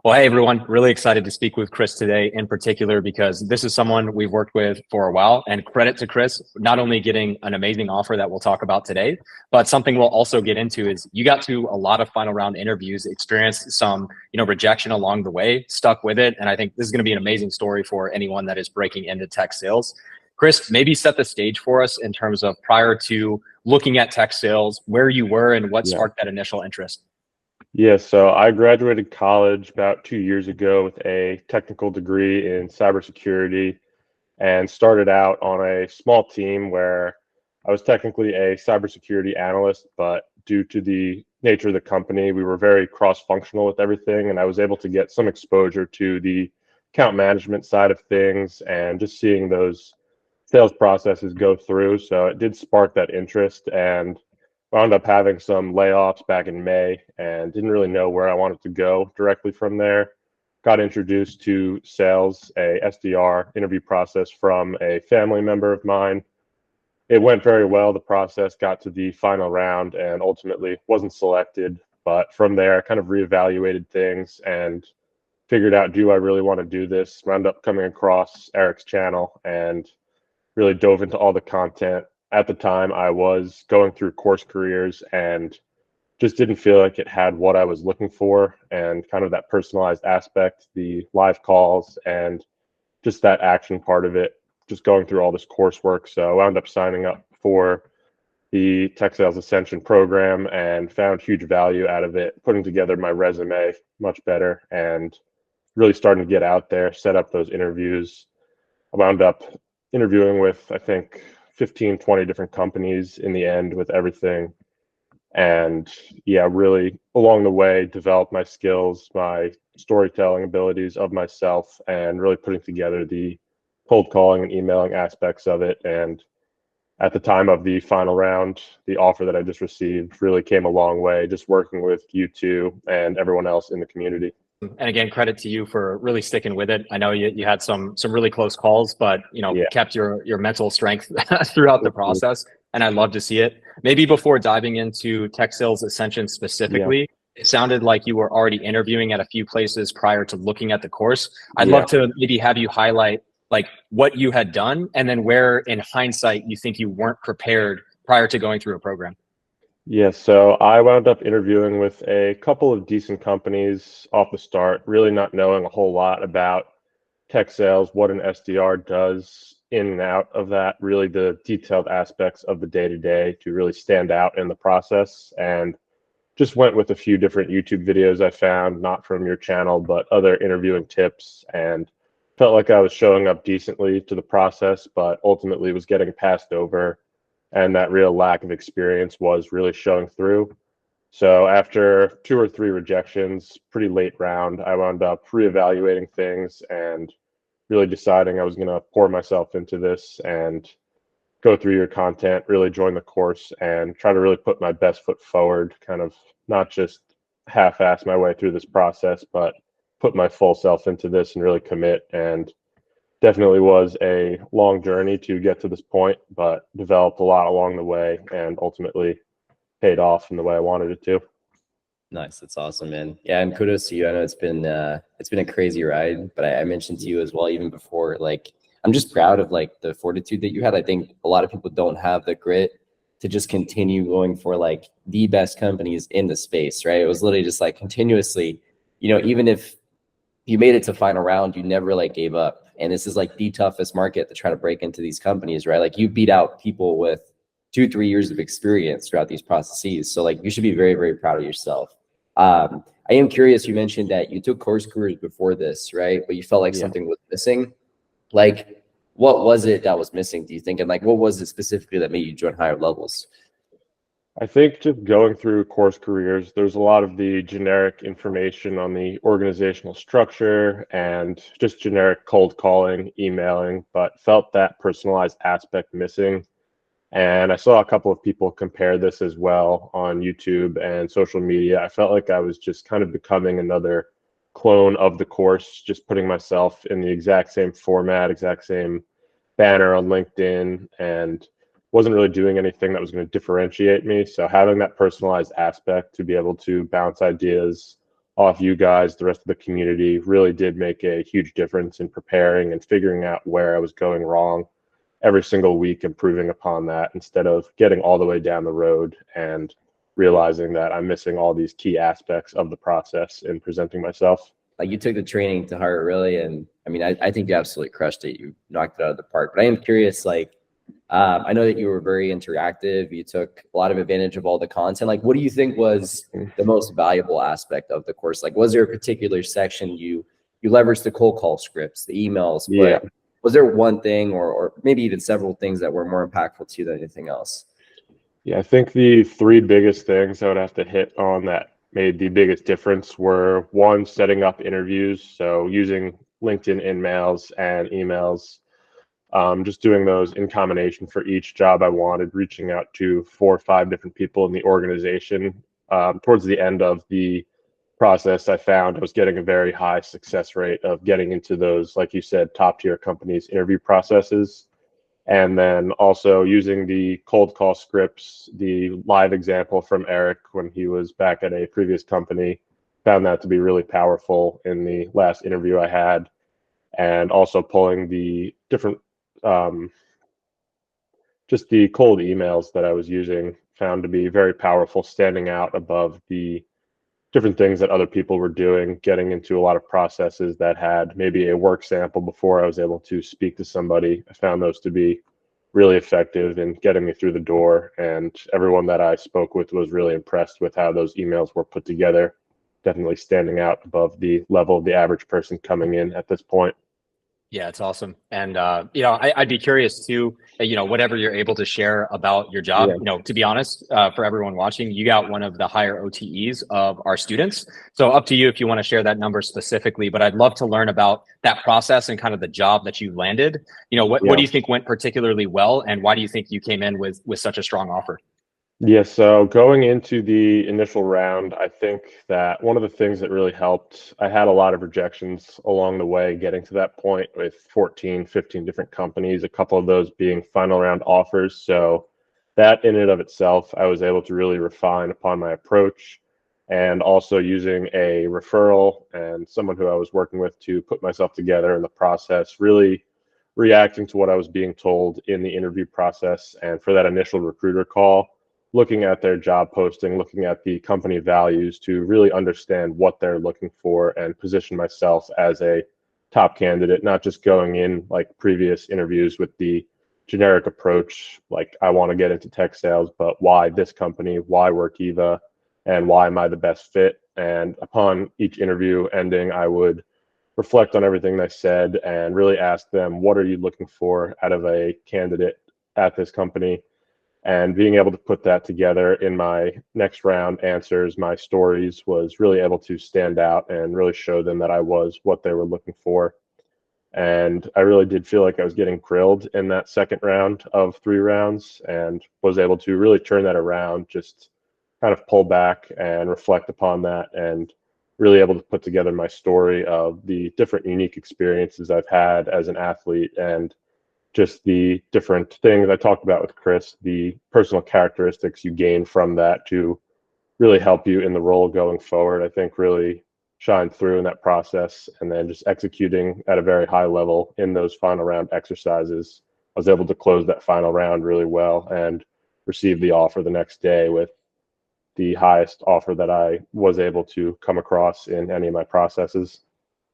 Well, hey everyone, really excited to speak with Chris today in particular because this is someone we've worked with for a while, and credit to Chris, not only getting an amazing offer that we'll talk about today, but something we'll also get into is you got to a lot of final round interviews, experienced some, rejection along the way, stuck with it. And I think this is going to be an amazing story for anyone that is breaking into tech sales. Chris, maybe set the stage for us in terms of prior to looking at tech sales, where you were and what Yeah. sparked that initial interest. Yeah, so I graduated college about 2 years ago with a technical degree in cybersecurity and started out on a small team where I was technically a cybersecurity analyst, but due to the nature of the company, we were very cross-functional with everything, and I was able to get some exposure to the account management side of things and just seeing those sales processes go through. So it did spark that interest, and wound up having some layoffs back in May and didn't really know where I wanted to go directly from there. Got introduced to sales, a SDR interview process from a family member of mine. It went very well. The process got to the final round and ultimately wasn't selected. But from there, I kind of reevaluated things and figured out, do I really want to do this? Wound up coming across Eric's channel and really dove into all the content. At the time, I was going through course careers and just didn't feel like it had what I was looking for and kind of that personalized aspect, the live calls, and just that action part of it, just going through all this coursework. So I wound up signing up for the Tech Sales Ascension program and found huge value out of it, putting together my resume much better and really starting to get out there, set up those interviews. I wound up interviewing with, I think, 15, 20 different companies in the end with everything. And yeah, really along the way, developed my skills, my storytelling abilities of myself, and really putting together the cold calling and emailing aspects of it. And at the time of the final round, the offer that I just received really came a long way, just working with you two and everyone else in the community. And again, credit to you for really sticking with it. I know you had some really close calls, but Yeah. kept your mental strength throughout the Mhm. process. And I love to see it. Maybe before diving into Tech Sales Ascension Yeah. specifically, it sounded like you were already interviewing at a few places prior to looking at the course. I'd Yeah. love to maybe have you highlight like what you had done and then where in hindsight you think you weren't prepared prior to going through a program. Yeah, so I wound up interviewing with a couple of decent companies off the start, really not knowing a whole lot about tech sales, what an SDR does in and out of that, really the detailed aspects of the day to day to really stand out in the process. And just went with a few different YouTube videos I found, not from your channel, but other interviewing tips, and felt like I was showing up decently to the process, but ultimately was getting passed over. And that real lack of experience was really showing through. So after two or three rejections, pretty late round, I wound up reevaluating things and really deciding I was going to pour myself into this and go through your content, really join the course and try to really put my best foot forward, kind of not just half-ass my way through this process, but put my full self into this and really commit. And definitely was a long journey to get to this point, but developed a lot along the way and ultimately paid off in the way I wanted it to. Nice. That's awesome, man. Yeah. And kudos to you. I know it's been a crazy ride, but I mentioned to you as well, even before, like, I'm just proud of like the fortitude that you had. I think a lot of people don't have the grit to just continue going for like the best companies in the space, right? It was literally just like continuously, even if you made it to final round, you never like gave up. And this is like the toughest market to try to break into these companies, right? Like you beat out people with 2-3 years of experience throughout these processes. So like you should be very, very proud of yourself. I am curious, you mentioned that you took course careers before this, right? But you felt like Yeah. something was missing. Like, what was it that was missing, do you think? And like, what was it specifically that made you join higher levels? I think just going through course careers, there's a lot of the generic information on the organizational structure and just generic cold calling, emailing, but felt that personalized aspect missing. And I saw a couple of people compare this as well on YouTube and social media. I felt like I was just kind of becoming another clone of the course, just putting myself in the exact same format, exact same banner on LinkedIn, and wasn't really doing anything that was going to differentiate me. So having that personalized aspect to be able to bounce ideas off you guys, the rest of the community, really did make a huge difference in preparing and figuring out where I was going wrong every single week, improving upon that instead of getting all the way down the road and realizing that I'm missing all these key aspects of the process in presenting myself. Like, you took the training to heart, really. And I mean, I think you absolutely crushed it. You knocked it out of the park. But I am curious, like, I know that you were very interactive. You took a lot of advantage of all the content. Like, what do you think was the most valuable aspect of the course? Like, was there a particular section you leveraged the cold call scripts, the emails? Yeah. But was there one thing or maybe even several things that were more impactful to you than anything else? Yeah, I think the three biggest things I would have to hit on that made the biggest difference were, one, setting up interviews. So using LinkedIn InMails and emails, just doing those in combination for each job I wanted, reaching out to 4 or 5 different people in the organization. Towards the end of the process, I found I was getting a very high success rate of getting into those, like you said, top tier companies' interview processes. And then also using the cold call scripts, the live example from Eric when he was back at a previous company, found that to be really powerful in the last interview I had. And also pulling the different, just the cold emails that I was using, found to be very powerful, standing out above the different things that other people were doing, getting into a lot of processes that had maybe a work sample before I was able to speak to somebody. I found those to be really effective in getting me through the door, and everyone that I spoke with was really impressed with how those emails were put together, definitely standing out above the level of the average person coming in at this point. Yeah, it's awesome. And, I'd be curious too, whatever you're able to share about your job, Yeah. to be honest, for everyone watching, you got one of the higher OTEs of our students. So up to you if you want to share that number specifically, but I'd love to learn about that process and kind of the job that you landed. What Yeah. do you think went particularly well? And why do you think you came in with such a strong offer? Yeah, so going into the initial round, I think that one of the things that really helped, I had a lot of rejections along the way getting to that point with 14, 15 different companies, a couple of those being final round offers. So that in and of itself, I was able to really refine upon my approach, and also using a referral and someone who I was working with to put myself together in the process, really reacting to what I was being told in the interview process. And for that initial recruiter call, looking at their job posting, looking at the company values to really understand what they're looking for and position myself as a top candidate, not just going in like previous interviews with the generic approach, like I want to get into tech sales, but why this company, why Workiva, and why am I the best fit? And upon each interview ending, I would reflect on everything they said and really ask them, what are you looking for out of a candidate at this company? And being able to put that together in my next round answers, my stories, was really able to stand out and really show them that I was what they were looking for. And I really did feel like I was getting grilled in that second round of 3 rounds, and was able to really turn that around, just kind of pull back and reflect upon that, and really able to put together my story of the different unique experiences I've had as an athlete, and just the different things I talked about with Chris, the personal characteristics you gain from that to really help you in the role going forward, I think really shined through in that process. And then just executing at a very high level in those final round exercises, I was able to close that final round really well and receive the offer the next day with the highest offer that I was able to come across in any of my processes.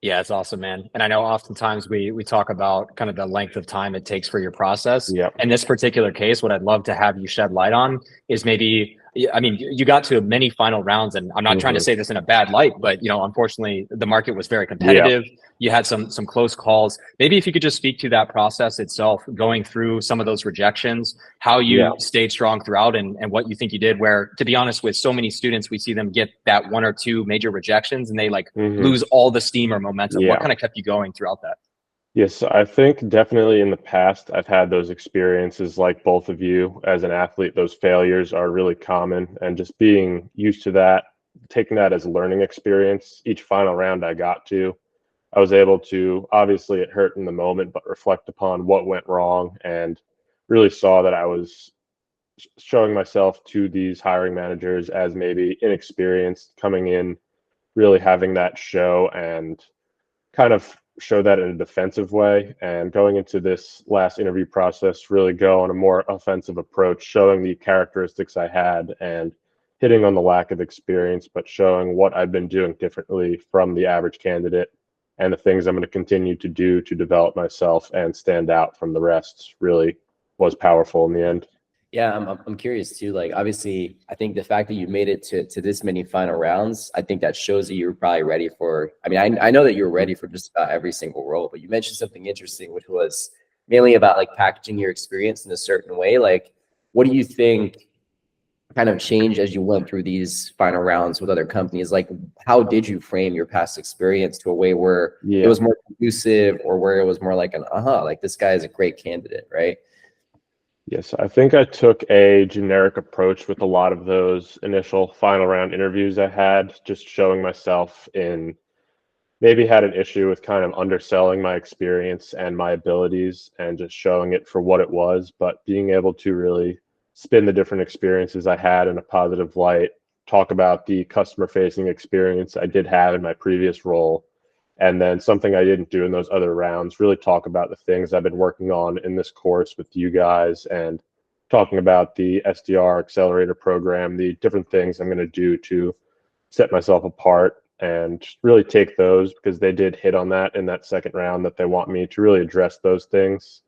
Yeah, it's awesome, man. And I know oftentimes we talk about kind of the length of time it takes for your process. Yeah. In this particular case, what I'd love to have you shed light on is maybe, I mean, you got to many final rounds, and I'm not trying to say this in a bad light, but unfortunately, the market was very competitive. You had some close calls. Maybe if you could just speak to that process itself, going through some of those rejections, how you stayed strong throughout, and what you think you did. Where, to be honest, with so many students, we see them get that 1 or 2 major rejections, and they lose all the steam or momentum. What kind of kept you going throughout that? Yes, I think definitely in the past, I've had those experiences like both of you as an athlete. Those failures are really common, and just being used to that, taking that as a learning experience, each final round I got to, I was able to, obviously it hurt in the moment, but reflect upon what went wrong, and really saw that I was showing myself to these hiring managers as maybe inexperienced coming in, really having that show and kind of show that in a defensive way. And going into this last interview process, really go on a more offensive approach, showing the characteristics I had and hitting on the lack of experience, but showing what I've been doing differently from the average candidate and the things I'm going to continue to do to develop myself and stand out from the rest really was powerful in the end. Yeah, I'm curious too. Like, obviously, I think the fact that you made it to this many final rounds, I think that shows that you're probably ready for. I mean, I know that you're ready for just about every single role, but you mentioned something interesting, which was mainly about like packaging your experience in a certain way. Like, what do you think kind of changed as you went through these final rounds with other companies? Like, how did you frame your past experience to a way where it was more conducive, or where it was more like an like this guy is a great candidate, right? Yes, I think I took a generic approach with a lot of those initial final round interviews I had, just showing myself in maybe had an issue with kind of underselling my experience and my abilities and just showing it for what it was, but being able to really spin the different experiences I had in a positive light, talk about the customer facing experience I did have in my previous role, and then something I didn't do in those other rounds, really talk about the things I've been working on in this course with you guys and talking about the SDR accelerator program, the different things I'm going to do to set myself apart, and really take those because they did hit on that in that second round that they want me to really address those things.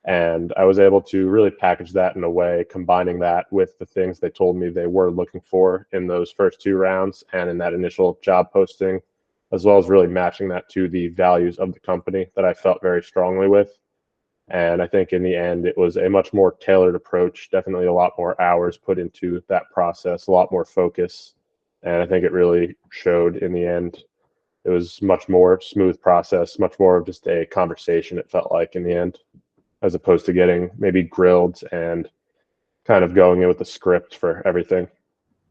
And I was able to really package that in a way, combining that with the things they told me they were looking for in those first two rounds and in that initial job posting, as well as really matching that to the values of the company that I felt very strongly with. And I think in the end, it was a much more tailored approach, definitely a lot more hours put into that process, a lot more focus. And I think it really showed in the end. It was much more smooth process, much more of just a conversation, it felt like in the end, as opposed to getting maybe grilled and kind of going in with a script for everything.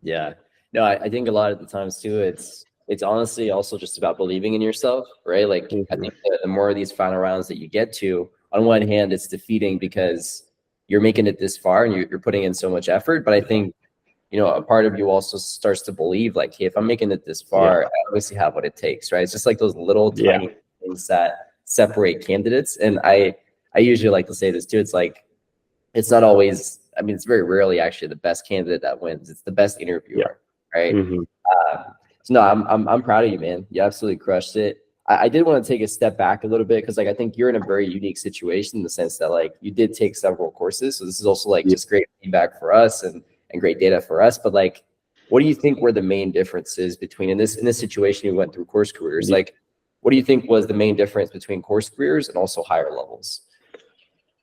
Yeah. No, I think a lot of the times too, it's honestly also just about believing in yourself, right? Like, I think the more of these final rounds that you get to, on one hand, it's defeating because you're making it this far and you're putting in so much effort. But I think, you know, a part of you also starts to believe like, hey, if I'm making it this far, I obviously have what it takes, right? It's just like those little tiny things that separate candidates. And I usually like to say this too. It's like, it's not always, I mean, it's very rarely actually the best candidate that wins. It's the best interviewer, right? So no, I'm proud of you, man. You absolutely crushed it. I did want to take a step back a little bit because, like, I think you're in a very unique situation in the sense that, like, you did take several courses. So this is also like just great feedback for us and great data for us. But like, what do you think were the main differences between in this situation you went through course careers? Like, what do you think was the main difference between course careers and also higher levels?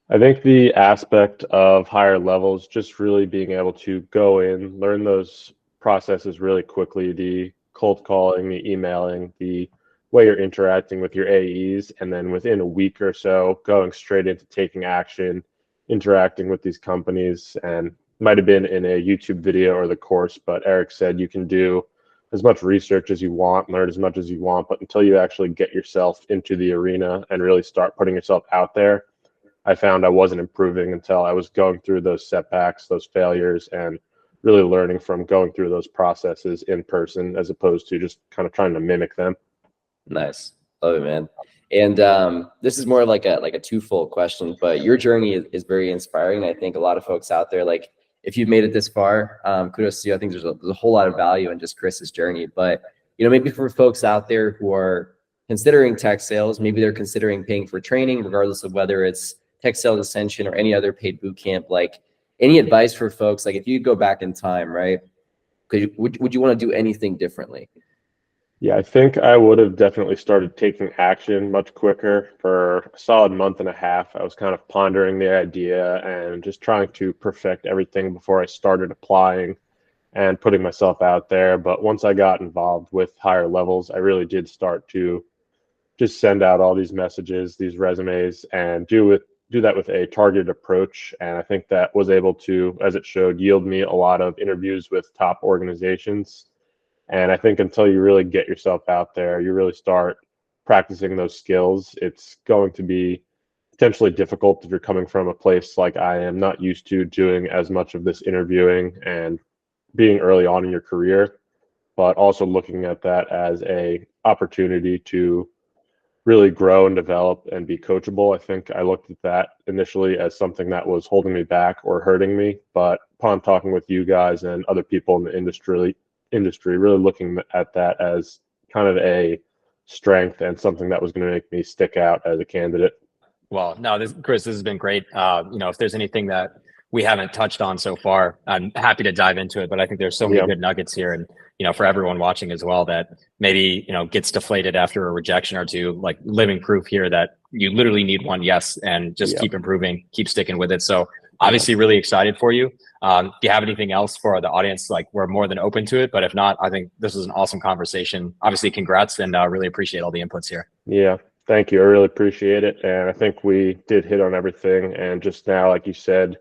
I think the aspect of higher levels, just really being able to go in, learn those processes really quickly, the cold calling, the emailing, the way you're interacting with your AEs, and then within a week or so, going straight into taking action, interacting with these companies. And might have been in a YouTube video or the course, but Eric said you can do as much research as you want, learn as much as you want, but until you actually get yourself into the arena and really start putting yourself out there, I found I wasn't improving until I was going through those setbacks, those failures, and really learning from going through those processes in person as opposed to just kind of trying to mimic them. Nice. Love it, man. And this is more like a twofold question, but your journey is very inspiring. I think a lot of folks out there, like, if you've made it this far, kudos to you. I think there's a whole lot of value in just Chris's journey. But, you know, maybe for folks out there who are considering tech sales, maybe they're considering paying for training, regardless of whether it's Tech Sales Ascension or any other paid boot camp, like, any advice for folks? Like, if you go back in time, right, would you want to do anything differently? Yeah, I think I would have definitely started taking action much quicker. For a solid month and a half, I was kind of pondering the idea and just trying to perfect everything before I started applying and putting myself out there. But once I got involved with higher levels, I really did start to just send out all these messages, these resumes, and do that with a targeted approach. And I think that was able to, as it showed, yield me a lot of interviews with top organizations. And I think until you really get yourself out there, you really start practicing those skills, it's going to be potentially difficult if you're coming from a place like I am, not used to doing as much of this interviewing and being early on in your career. but also looking at that as a opportunity to really grow and develop and be coachable. I think I looked at that initially as something that was holding me back or hurting me, but upon talking with you guys and other people in the industry, really looking at that as kind of a strength and something that was going to make me stick out as a candidate. Well, no, Chris, this has been great. If there's anything that we haven't touched on so far, I'm happy to dive into it. But I think there's so many good nuggets here, and for everyone watching as well, that maybe gets deflated after a rejection or two. Like living proof here that you literally need one yes, and just keep improving, keep sticking with it. So obviously, really excited for you. Do you have anything else for the audience? Like, we're more than open to it, but if not, I think this was an awesome conversation. Obviously, congrats, and really appreciate all the inputs here. Yeah. Thank you. I really appreciate it. And I think we did hit on everything. And just now, like you said,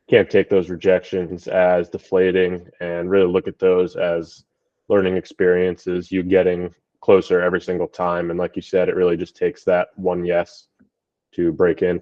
can't take those rejections as deflating and really look at those as learning experiences, you getting closer every single time. And like you said, it really just takes that one yes to break in.